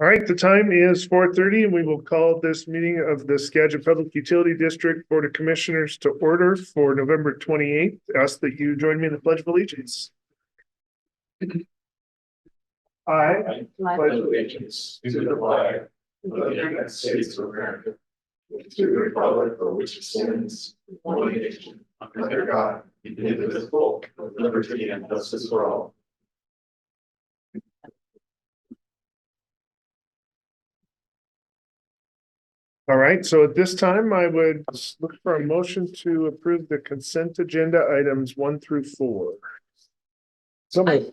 All right, the time is 4:30 and we will call this meeting of the Skagit Public Utility District Board of Commissioners to order for November 28th. Ask that you join me in the Pledge of Allegiance. I pledge allegiance to the flag of the United States of America, to the republic for which it stands, one nation, under God, indivisible, with liberty and justice for all. All right, so at this time, I would look for a motion to approve the consent agenda items 1 through 4. Somebody.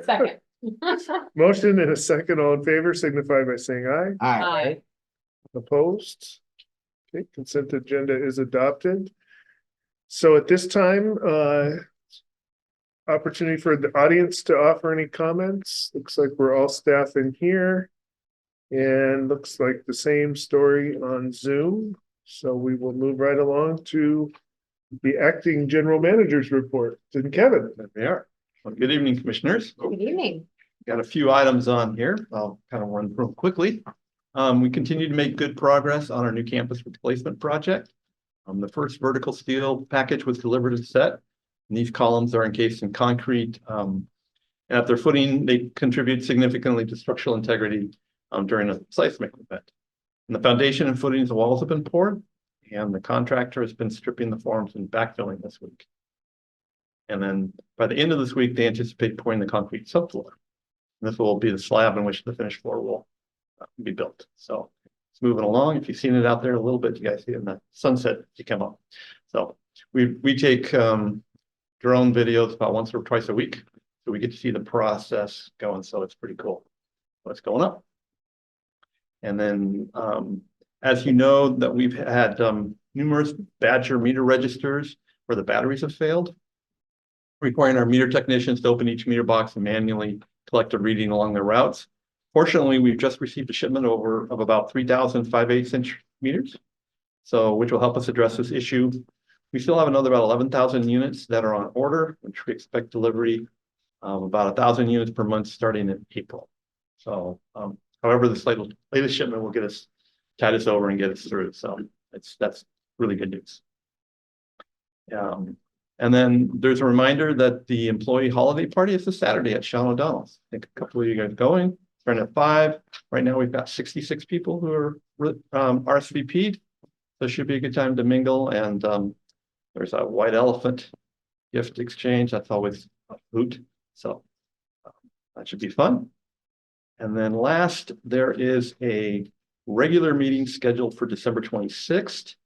Second. Motion and a second. All in favor signify by saying aye. Aye. Opposed? Okay, consent agenda is adopted. So at this time, opportunity for the audience to offer any comments. Looks like we're all staff in here. And looks like the same story on Zoom. So we will move right along to the acting general manager's report. And Kevin. There we are. Well, good evening, commissioners. Good evening. Got a few items on here. I'll kind of run through them quickly. We continue to make good progress on our new campus replacement project. The first vertical steel package was delivered and set. And these columns are encased in concrete. And at their footing, they contribute significantly to structural integrity during a seismic event. And the foundation and footings of walls have been poured, and the contractor has been stripping the forms and backfilling this week. And then by the end of this week, they anticipate pouring the concrete subfloor. And this will be the slab in which the finished floor will be built. So it's moving along. If you've seen it out there a little bit, you guys see it in the sunset as you come up. So we take drone videos about once or twice a week, so we get to see the process going. So it's pretty cool what's going up. And then, as you know, that we've had numerous Badger meter registers where the batteries have failed, requiring our meter technicians to open each meter box and manually collect a reading along their routes. Fortunately, we've just received a shipment of about 3,000 5/8" meters, so which will help us address this issue. We still have another about 11,000 units that are on order, which we expect delivery of about 1,000 units per month starting in April. So, however, this latest shipment will get us, tide us over and get us through. So that's really good news. And then there's a reminder that the employee holiday party is this Saturday at Sean O'Donnell's. I think a couple of you guys going. Starting at 5. Right now we've got 66 people who are RSVP'd. So it should be a good time to mingle. And there's a white elephant gift exchange. That's always a hoot. So that should be fun. And then last, there is a regular meeting scheduled for December 26th.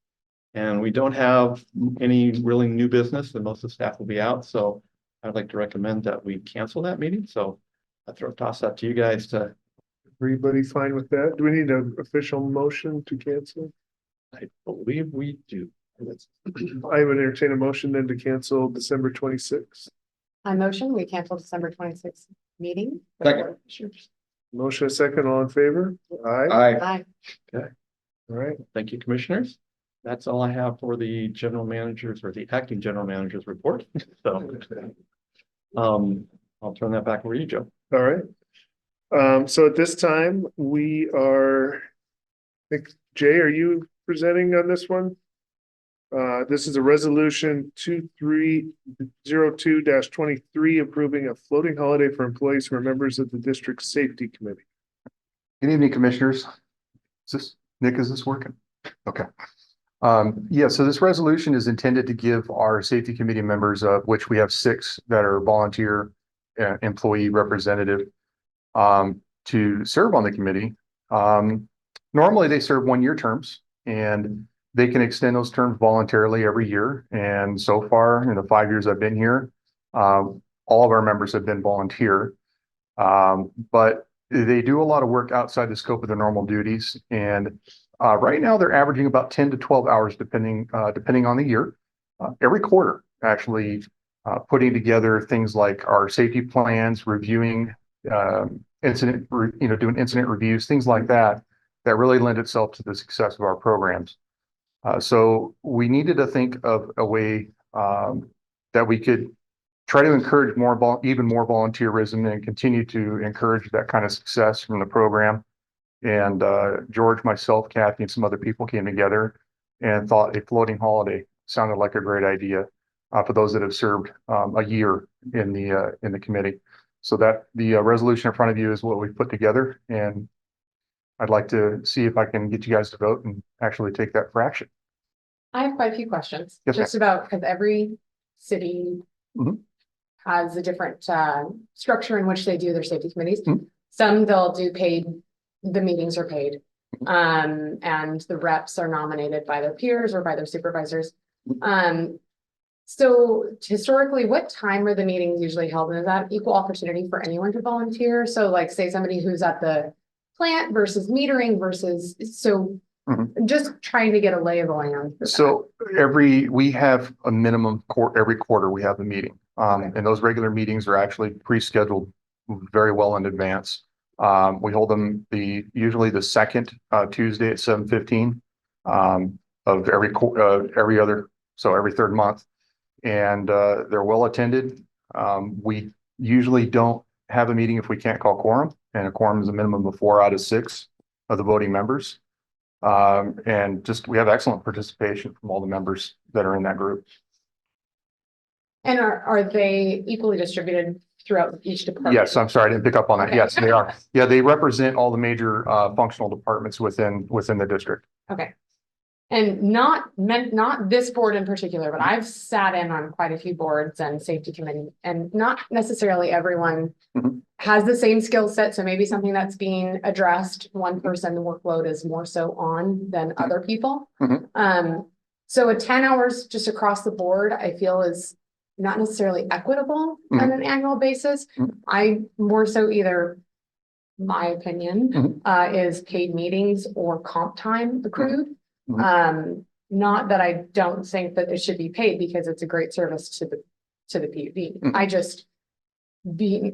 And we don't have any really new business, and most of the staff will be out. So I'd like to recommend that we cancel that meeting. So I toss that to you guys to. Everybody fine with that? Do we need an official motion to cancel? I believe we do. I would entertain a motion then to cancel December 26th. I motion we cancel December 26th meeting. Second. Motion a second, all in favor? Aye. Aye. All right. Thank you, commissioners. That's all I have for the general managers or the acting general managers report. So I'll turn that back over to you, Joe. All right. So at this time, we are, I think, Jay, are you presenting on this one? This is a resolution 2302-23 approving a floating holiday for employees who are members of the district safety committee. Good evening, commissioners. Nick, is this working? Okay. Yeah, so this resolution is intended to give our safety committee members, of which we have 6 that are volunteer employee representative, to serve on the committee. Normally they serve 1-year terms, and they can extend those terms voluntarily every year. And so far in the 5 years I've been here, all of our members have been volunteer, but they do a lot of work outside the scope of their normal duties. And right now they're averaging about 10 to 12 hours, depending on the year, every quarter, actually, putting together things like our safety plans, reviewing doing incident reviews, things like that really lend itself to the success of our programs. So we needed to think of a way that we could try to encourage even more volunteerism and continue to encourage that kind of success from the program. And George, myself, Kathy, and some other people came together and thought a floating holiday sounded like a great idea for those that have served a year in the committee. So that the resolution in front of you is what we put together, and I'd like to see if I can get you guys to vote and actually take that for action. I have quite a few questions, Yes, just about, because every city Mhm. has a different structure in which they do their safety committees. Mhm. Some they'll do paid, the meetings are paid. And the reps are nominated by their peers or by their supervisors. So historically, what time are the meetings usually held? And is that equal opportunity for anyone to volunteer? So like, say somebody who's at the plant versus metering versus, so just trying to get a lay of the land. So we have a minimum every quarter we have a meeting. And those regular meetings are actually pre-scheduled very well in advance. We hold them usually the second Tuesday at 7:15 of every third month. And they're well attended. We usually don't have a meeting if we can't call quorum, and a quorum is a minimum of 4 out of 6 of the voting members. And we have excellent participation from all the members that are in that group. And are they equally distributed throughout each department? Yes, I'm sorry, I didn't pick up on that. Okay. Yes, they are. Yeah, they represent all the major functional departments within the district. Okay. And not this board in particular, but I've sat in on quite a few boards and safety committee, and not necessarily everyone has the same skill set. So maybe something that's being addressed, one person, the workload is more so on than other people. So a 10 hours just across the board, I feel is not necessarily equitable on an annual basis. I more so either, my opinion, is paid meetings or comp time accrued. Not that I don't think that it should be paid, because it's a great service to the PUD. I just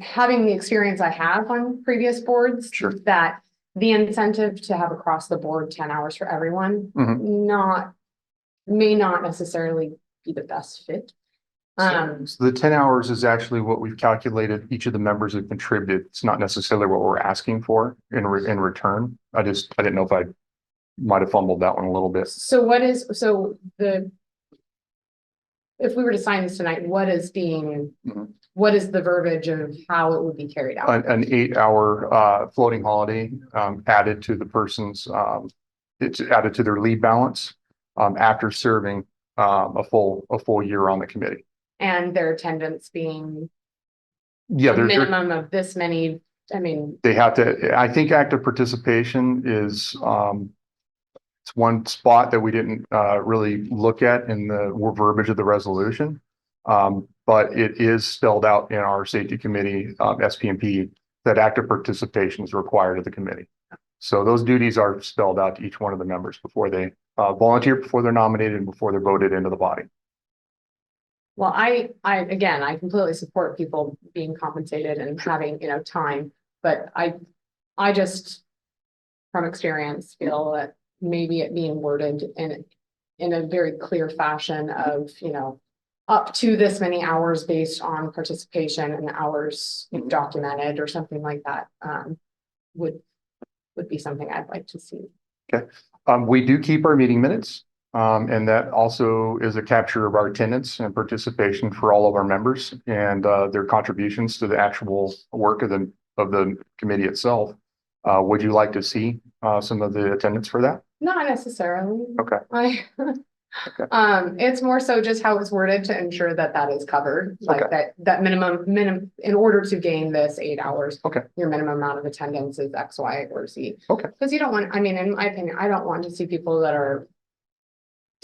having the experience I have on previous boards, that the incentive to have across the board 10 hours for everyone may not necessarily be the best fit. So the 10 hours is actually what we've calculated each of the members have contributed. It's not necessarily what we're asking for in return. I didn't know if I might have fumbled that one a little bit. So if we were to sign this tonight, what is the verbiage of how it would be carried out? An 8-hour floating holiday added to the person's, it's added to their leave balance after serving a full year on the committee. And their attendance being a minimum of this many, I mean. They have to, I think active participation is, it's one spot that we didn't really look at in the verbiage of the resolution. But it is spelled out in our safety committee, SPMP, that active participation is required of the committee. So those duties are spelled out to each one of the members before they volunteer, before they're nominated, and before they're voted into the body. Well, I completely support people being compensated and having, time, but I just, from experience, feel that maybe it being worded in a very clear fashion of, up to this many hours based on participation and hours documented or something like that, would be something I'd like to see. Okay. We do keep our meeting minutes. And that also is a capture of our attendance and participation for all of our members and their contributions to the actual work of the committee itself. Would you like to see some of the attendance for that? Not necessarily. Okay. It's more so just how it's worded to ensure that is covered, like that minimum in order to gain this 8 hours. Your minimum amount of attendance is X, Y, or Z. Because you don't want, in my opinion, I don't want to see people that are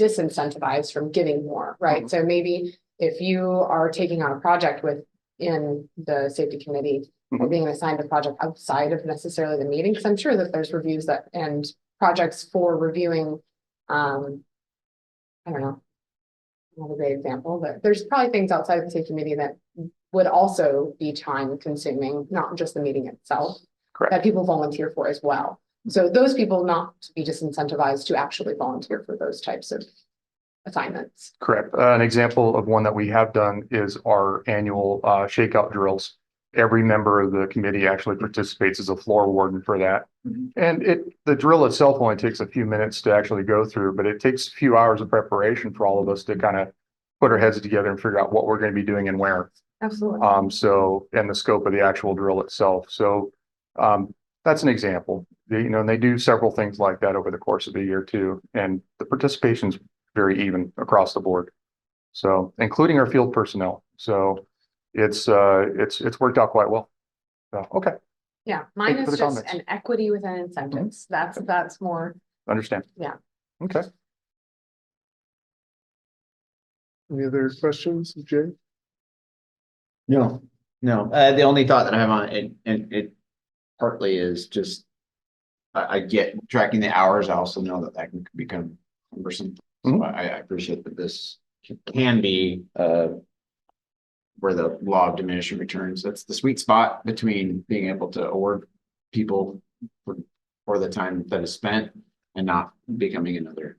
disincentivized from giving more, right? So maybe if you are taking on a project within the safety committee or being assigned a project outside of necessarily the meeting, because I'm sure that there's reviews and projects for reviewing, I don't know, not a great example, but there's probably things outside of the safety committee that would also be time consuming, not just the meeting itself, that people volunteer for as well. So those people not to be disincentivized to actually volunteer for those types of assignments. Correct. An example of one that we have done is our annual shakeout drills. Every member of the committee actually participates as a floor warden for that. And the drill itself only takes a few minutes to actually go through, but it takes a few hours of preparation for all of us to kind of put our heads together and figure out what we're going to be doing and where. Absolutely. And the scope of the actual drill itself. So that's an example. And they do several things like that over the course of the year too. And the participation's very even across the board. So including our field personnel. So it's worked out quite well. So, okay, Yeah, mine Thank you for is the just comments. an equity within incentives. That's more, understand. Yeah. Okay. Any other questions, Jay? No, no. The only thought that I have on it, and it partly is just, I get tracking the hours. I also know that can become cumbersome. So Mhm. I appreciate that this can be, where the law of diminishing returns, that's the sweet spot between being able to award people for the time that is spent and not becoming another,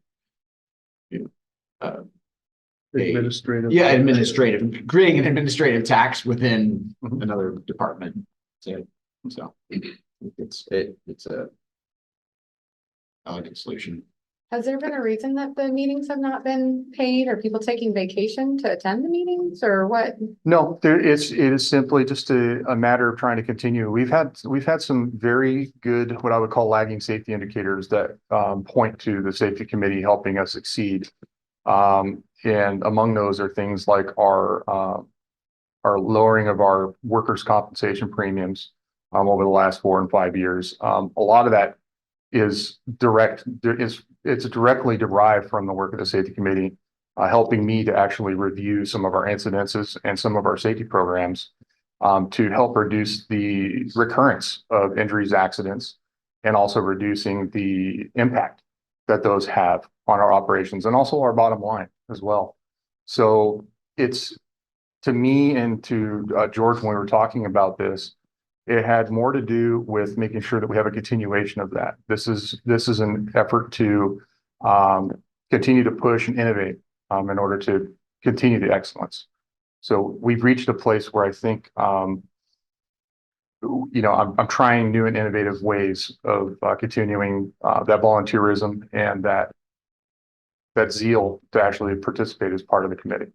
Administrative. administrative, creating an administrative tax within Mhm. another department. So it's a elegant solution. has there been a reason that the meetings have not been paid? Are people taking vacation to attend the meetings or what? No, it is simply just a matter of trying to continue. We've had some very good, what I would call lagging safety indicators that point to the safety committee helping us succeed. And among those are things like our lowering of our workers' compensation premiums over the last 4 and 5 years. A lot of that is it's directly derived from the work of the safety committee, helping me to actually review some of our incidences and some of our safety programs to help reduce the recurrence of injuries, accidents, and also reducing the impact that those have on our operations and also our bottom line as well. So it's, to me and to George, when we were talking about this, it had more to do with making sure that we have a continuation of that. This is an effort to continue to push and innovate in order to continue the excellence. So we've reached a place where I think, I'm trying new and innovative ways of continuing that volunteerism and that zeal to actually participate as part of the committee.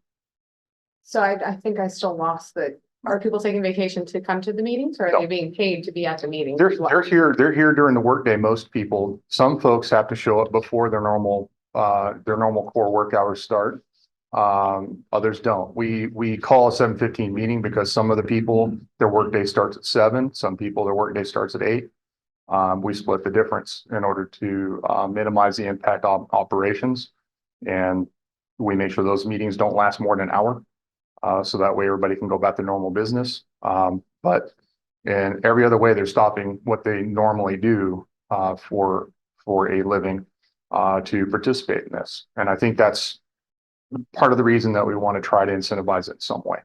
So I think I still lost are people taking vacation to come to the meetings or are No. they being paid to be at the meetings? They're here during the workday. Most people, some folks have to show up before their normal core work hours start. Others don't. We call a 7:15 meeting because some of the people, their workday starts at 7. Some people, their workday starts at 8. We split the difference in order to minimize the impact on operations. And we make sure those meetings don't last more than an hour. So that way everybody can go back to normal business. But in every other way, they're stopping what they normally do for a living to participate in this. And I think that's part of the reason that we want to try to incentivize it in some way.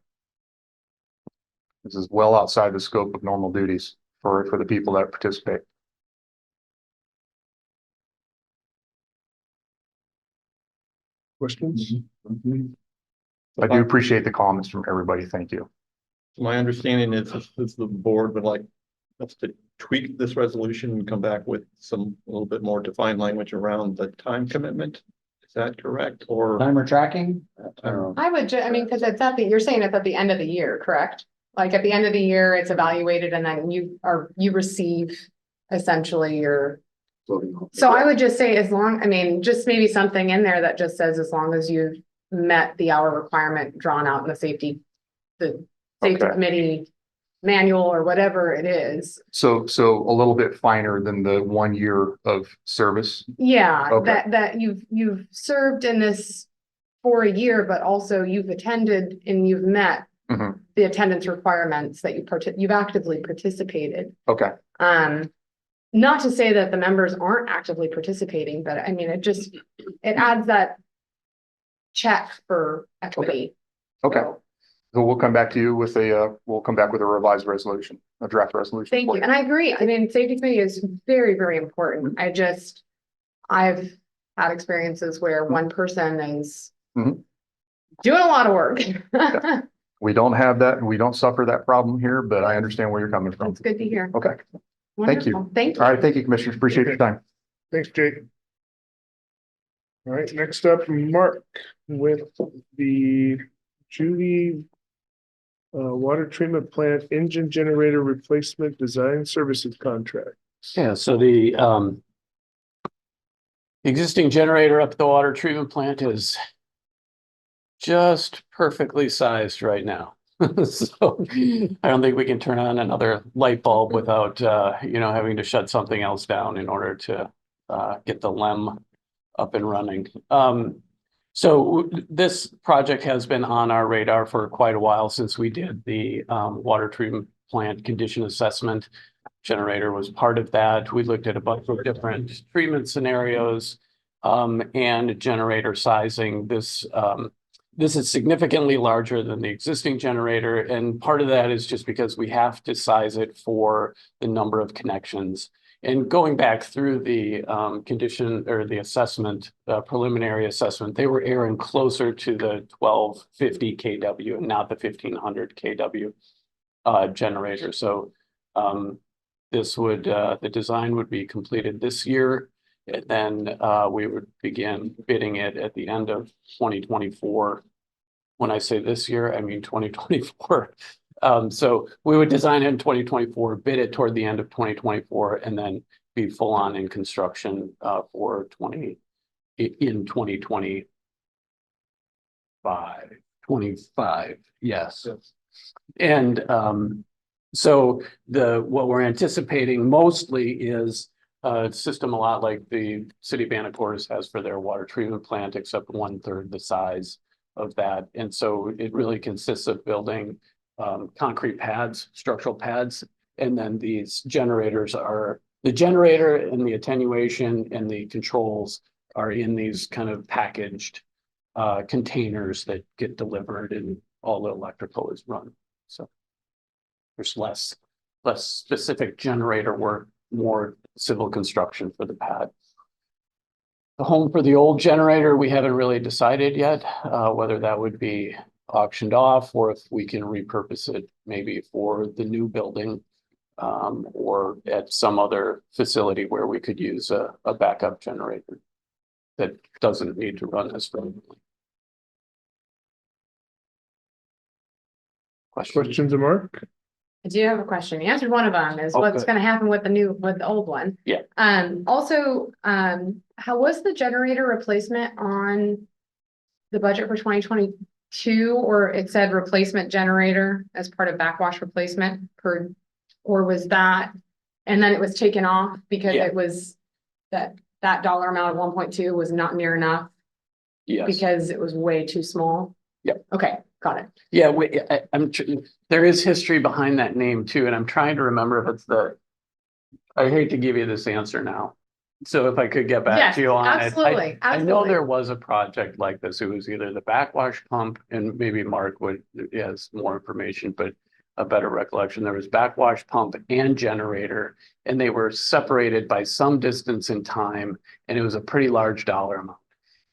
This is well outside the scope of normal duties for the people that participate. Questions? I do appreciate the comments from everybody. Thank you. My understanding is the board would like us to tweak this resolution and come back with a little bit more defined language around the time commitment. Is that correct? Or Timer tracking? I would, because you're saying it's at the end of the year, correct? Like at the end of the year, it's evaluated and then you receive essentially your. So I would just say just maybe something in there that just says, as long as you've met the hour requirement drawn out in the safety Okay. committee manual or whatever it is. So a little bit finer than the 1 year of service. Yeah, Okay. that you've served in this for a year, but also you've attended and you've met Mhm. the attendance requirements that you've actively participated. Okay. Not to say that the members aren't actively participating, but it adds that check for equity. Okay. So, So we'll come back to you with a revised resolution, a draft resolution. thank for you. And I agree. Safety committee is very, very important. I've had experiences where one person is Mhm. doing a lot of work. We don't have that and we don't suffer that problem here, but I understand where you're coming from. That's good to hear. Okay. Thank you. Wonderful. Thank All you. right. Thank you, commissioners. Appreciate your time. Thanks, Jake. All right, next up, Mark with the Judy water treatment plant engine generator replacement design services contract. Yeah, so the existing generator up at the water treatment plant is just perfectly sized right now. So I don't think we can turn on another light bulb without having to shut something else down in order to get the LEM up and running. So this project has been on our radar for quite a while since we did the water treatment plant condition assessment. Generator was part of that. We looked at a bunch of different treatment scenarios and generator sizing. This is significantly larger than the existing generator, and part of that is just because we have to size it for the number of connections. And going back through the condition or the assessment, preliminary assessment, they were erring closer to the 1250 kW and not the 1500 kW generator. So the design would be completed this year, and then we would begin bidding it at the end of 2024. When I say this year, I mean 2024. So we would design it in 2024, bid it toward the end of 2024, and then be full on in construction in 2025. Yes. And so what we're anticipating mostly is a system a lot like the city of Anacortes has for their water treatment plant, except 1/3 the size of that. And so it really consists of building concrete pads, structural pads, and then these generators are the generator and the attenuation and the controls are in these kind of packaged containers that get delivered, and all the electrical is run. So there's less specific generator work, more civil construction for the pad. The home for the old generator, we haven't really decided yet whether that would be auctioned off or if we can repurpose it maybe for the new building or at some other facility where we could use a backup generator that doesn't need to run as frequently. Questions of Mark? I do have a question. You answered one of them is what's Okay. going to happen with the old one. Yeah. Also, how was the generator replacement on the budget for 2022, or it said replacement generator as part of backwash replacement or was that, and then it was taken off because Yeah. it was that dollar amount of 1.2 was not near enough Yes. because it was way too small? Yep. Okay, got it. Yeah, there is history behind that name too, and I'm trying to remember if it's I hate to give you this answer now. So if I could get back Yes, to you on it. absolutely, I know absolutely. there was a project like this. It was either the backwash pump, and maybe Mark has more information, but a better recollection. There was backwash pump and generator, and they were separated by some distance in time, and it was a pretty large dollar amount.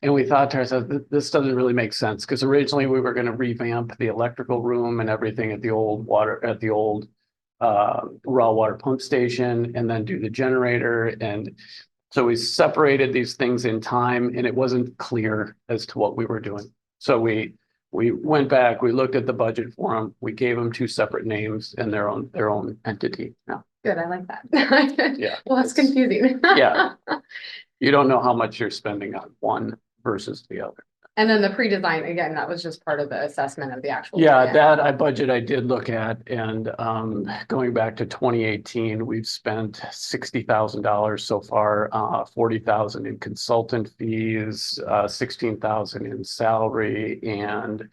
And we thought to ourselves, this doesn't really make sense, because originally we were going to revamp the electrical room and everything at the old raw water pump station, and then do the generator. And so we separated these things in time, and it wasn't clear as to what we were doing. So we went back, we looked at the budget for them, we gave them two separate names and their own entity now. Good, I like that. Yeah. Well, that's confusing. Yeah. You don't know how much you're spending on one versus the other. And then the pre-design, again, that was just part of the assessment of the actual. Yeah, plan. I did look at, and going back to 2018, we've spent $60,000 so far, 40,000 in consultant fees, 16,000 in salary, and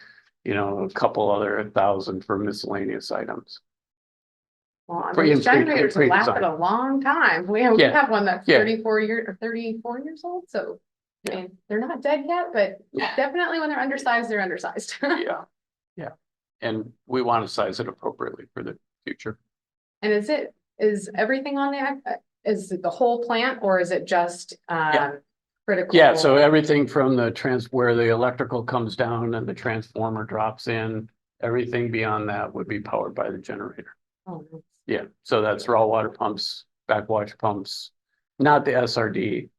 a couple other thousand for miscellaneous items. Well, I Pre- mean, and pre- generators pre- have lasted pre-design. a long time. We Yeah. have one that's Yeah. 34 years old, so. Yeah. And they're not dead yet, but definitely when they're undersized, they're undersized. Yeah. And we want to size it appropriately for the future. And is everything on is it the whole plant, or is it just, Yeah. critical. Yeah, so everything from where the electrical comes down and the transformer drops in, everything beyond that would be powered by the generator. Oh, nice. Yeah, so that's raw water pumps, backwash pumps, not the SRD,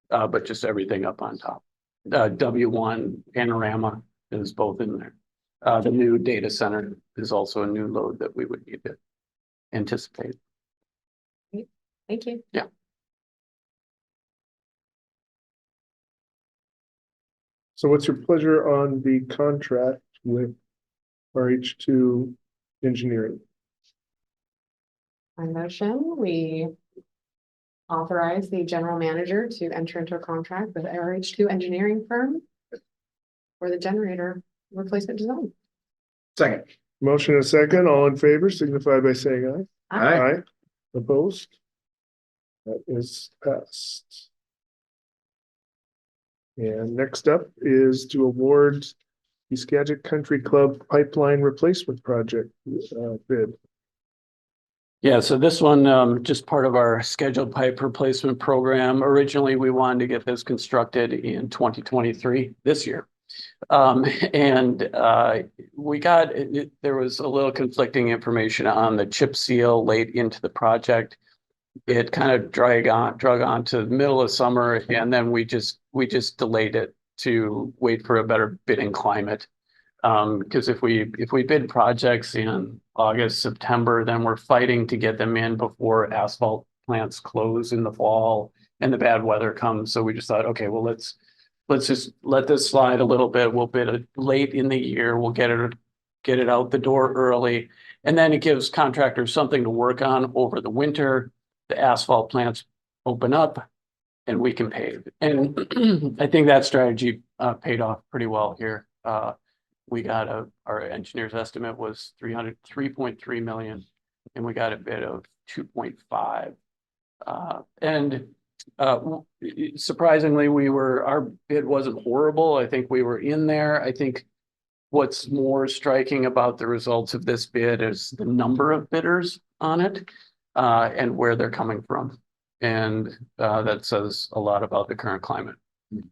but just everything up on top. W1 panorama is both in there. The new data center is also a new load that we would need to anticipate. Thank you. So what's your pleasure on the contract with RH2 Engineering? My motion, we authorize the general manager to enter into a contract with RH2 engineering firm for the generator replacement design. Second. Motion and a second, all in favor, signify by saying aye. Aye. Opposed? That is passed. And next up is to award the Skagit Country Club Pipeline Replacement Project bid. Yeah, so this one, just part of our scheduled pipe replacement program. Originally, we wanted to get this constructed in 2023, this year. We got, there was a little conflicting information on the chip seal late into the project. It kind of drug on to the middle of summer, and then we just delayed it to wait for a better bidding climate. Because if we bid projects in August, September, then we're fighting to get them in before asphalt plants close in the fall and the bad weather comes. So we just thought, okay, well, let's just let this slide a little bit. We'll bid it late in the year. We'll get it out the door early. And then it gives contractors something to work on over the winter. The asphalt plants open up and we can pave. And I think that strategy paid off pretty well here. We got our engineer's estimate was 3.3 million, and we got a bid of 2.5. Surprisingly, our bid wasn't horrible. I think we were in there. I think what's more striking about the results of this bid is the number of bidders on it, and where they're coming from. And that says a lot about the current climate.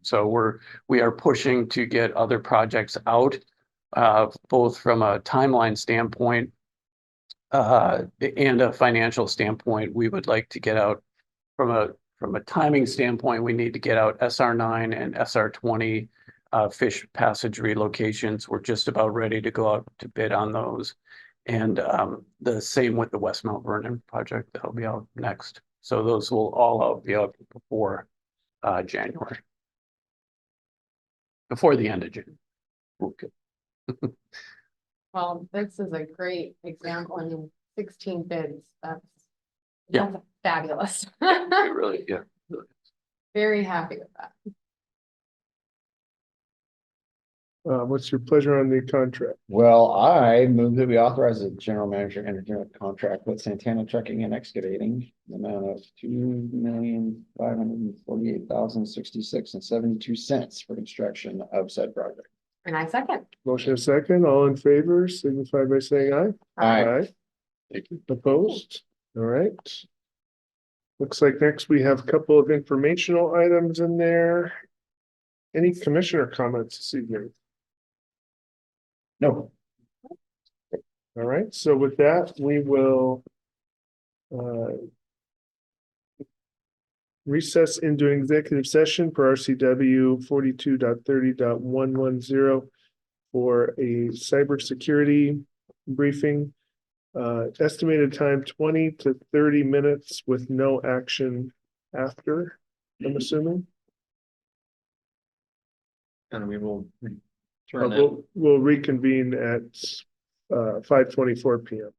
So we are pushing to get other projects out, both from a timeline standpoint and a financial standpoint. We would like to get out from a timing standpoint. We need to get out SR9 and SR20 fish passage relocations. We're just about ready to go out to bid on those. And the same with the West Mount Vernon project that'll be out next. So those will all be out before January. Before the end of June. Okay. Well, this is a great example. I mean, 16 bids. That's fabulous. Really, yeah. Very happy with that. What's your pleasure on the contract? Well, I move that we authorize the general manager to enter into a contract with Santana Trucking and Excavating, the amount of $2,548,066.72 for construction of said project. And I second. Motion and second, all in favor, signify by saying aye. Aye. Thank you. Opposed? All right. Looks like next we have a couple of informational items in there. Any commissioner comments this evening? No. All right, so with that, we will recess into executive session for RCW 42.30.110 for a cybersecurity briefing. Estimated time 20 to 30 minutes with no action after, I'm assuming. And we will turn that. We'll reconvene at 5:24 p.m.